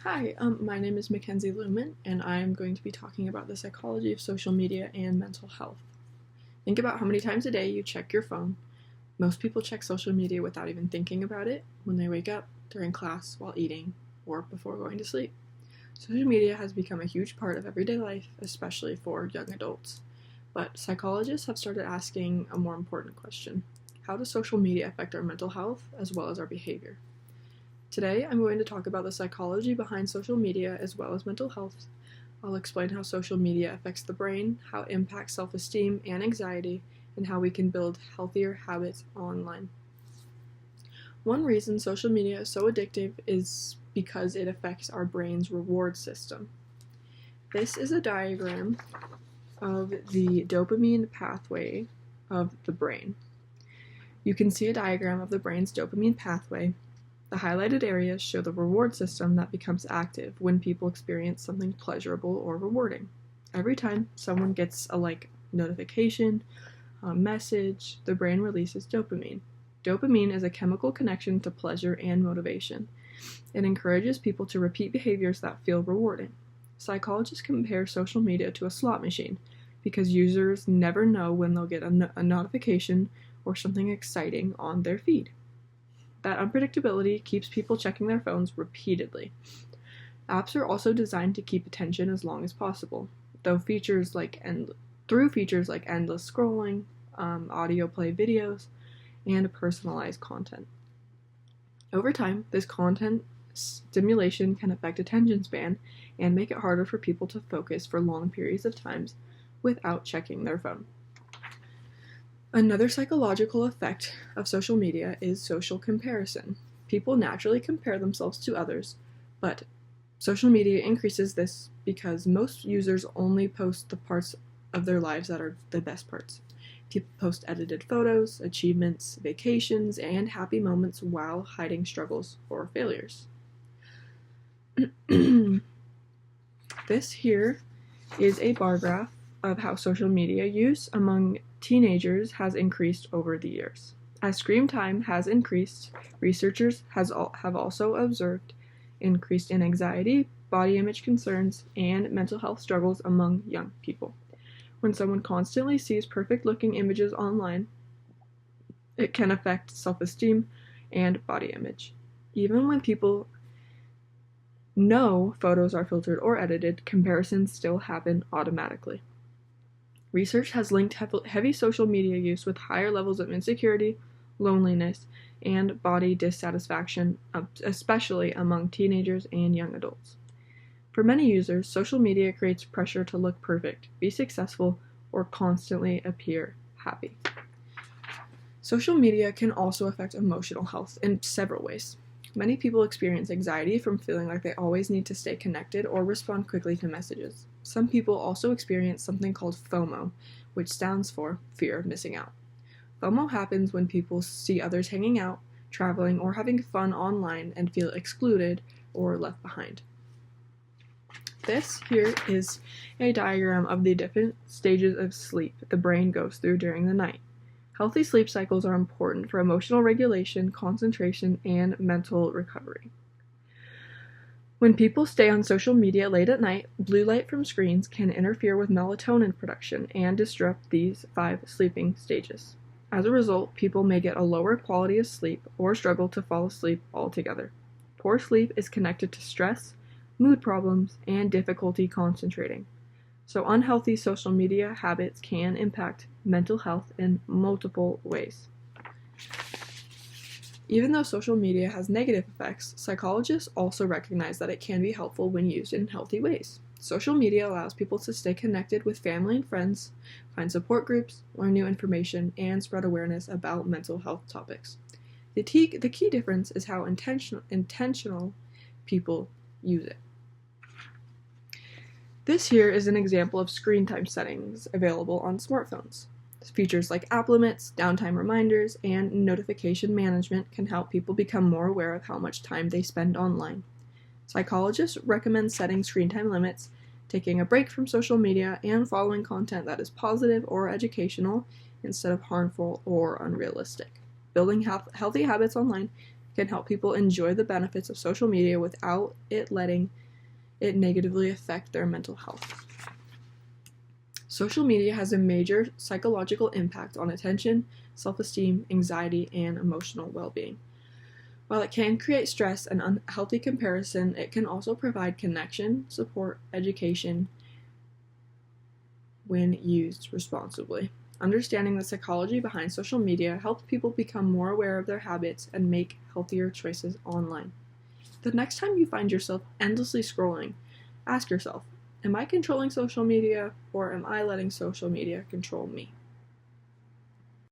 Hi, my name is Mackenzie Luman, and I am going to be talking about the psychology of social media and mental health. Think about how many times a day you check your phone. Most people check social media without even thinking about it when they wake up, during class, while eating, or before going to sleep. Social media has become a huge part of everyday life, especially for young adults. But psychologists have started asking a more important question. How does social media affect our mental health as well as our behavior? Today, I'm going to talk about the psychology behind social media as well as mental health. I'll explain how social media affects the brain, how it impacts self-esteem and anxiety, and how we can build healthier habits online. One reason social media is so addictive is because it affects our brain's reward system. This is a diagram of the dopamine pathway of the brain. You can see a diagram of the brain's dopamine pathway. The highlighted areas show the reward system that becomes active when people experience something pleasurable or rewarding. Every time someone gets a notification, a message, the brain releases dopamine. Dopamine is a chemical connection to pleasure and motivation. It encourages people to repeat behaviors that feel rewarding. Psychologists compare social media to a slot machine because users never know when they'll get a notification or something exciting on their feed. That unpredictability keeps people checking their phones repeatedly. Apps are also designed to keep attention as long as possible, through features like endless scrolling, audio play videos, and personalized content. Over time, this content stimulation can affect attention span and make it harder for people to focus for long periods of time without checking their phone. Another psychological effect of social media is social comparison. People naturally compare themselves to others, but social media increases this because most users only post the parts of their lives that are the best parts. People post edited photos, achievements, vacations, and happy moments while hiding struggles or failures. This here is a bar graph of how social media use among teenagers has increased over the years. As screen time has increased, researchers have also observed increase in anxiety, body image concerns, and mental health struggles among young people. When someone constantly sees perfect-looking images online, it can affect self-esteem and body image. Even when people know photos are filtered or edited, comparisons still happen automatically. Research has linked heavy social media use with higher levels of insecurity, loneliness, and body dissatisfaction, especially among teenagers and young adults. For many users, social media creates pressure to look perfect, be successful, or constantly appear happy. Social media can also affect emotional health in several ways. Many people experience anxiety from feeling like they always need to stay connected or respond quickly to messages. Some people also experience something called FOMO, which stands for fear of missing out. FOMO happens when people see others hanging out, traveling, or having fun online and feel excluded or left behind. This here is a diagram of the different stages of sleep the brain goes through during the night. Healthy sleep cycles are important for emotional regulation, concentration, and mental recovery. When people stay on social media late at night, blue light from screens can interfere with melatonin production and disrupt these 5 sleeping stages. As a result, people may get a lower quality of sleep or struggle to fall asleep altogether. Poor sleep is connected to stress, mood problems, and difficulty concentrating. So unhealthy social media habits can impact mental health in multiple ways. Even though social media has negative effects, psychologists also recognize that it can be helpful when used in healthy ways. Social media allows people to stay connected with family and friends, find support groups, learn new information, and spread awareness about mental health topics. The key difference is how intentional people use it. This here is an example of screen time settings available on smartphones. Features like app limits, downtime reminders, and notification management can help people become more aware of how much time they spend online. Psychologists recommend setting screen time limits, taking a break from social media, and following content that is positive or educational instead of harmful or unrealistic. Building healthy habits online can help people enjoy the benefits of social media without it letting it negatively affect their mental health. Social media has a major psychological impact on attention, self-esteem, anxiety, and emotional well-being. While it can create stress and unhealthy comparison, it can also provide connection, support, education when used responsibly. Understanding the psychology behind social media helps people become more aware of their habits and make healthier choices online. The next time you find yourself endlessly scrolling, ask yourself, am I controlling social media, or am I letting social media control me?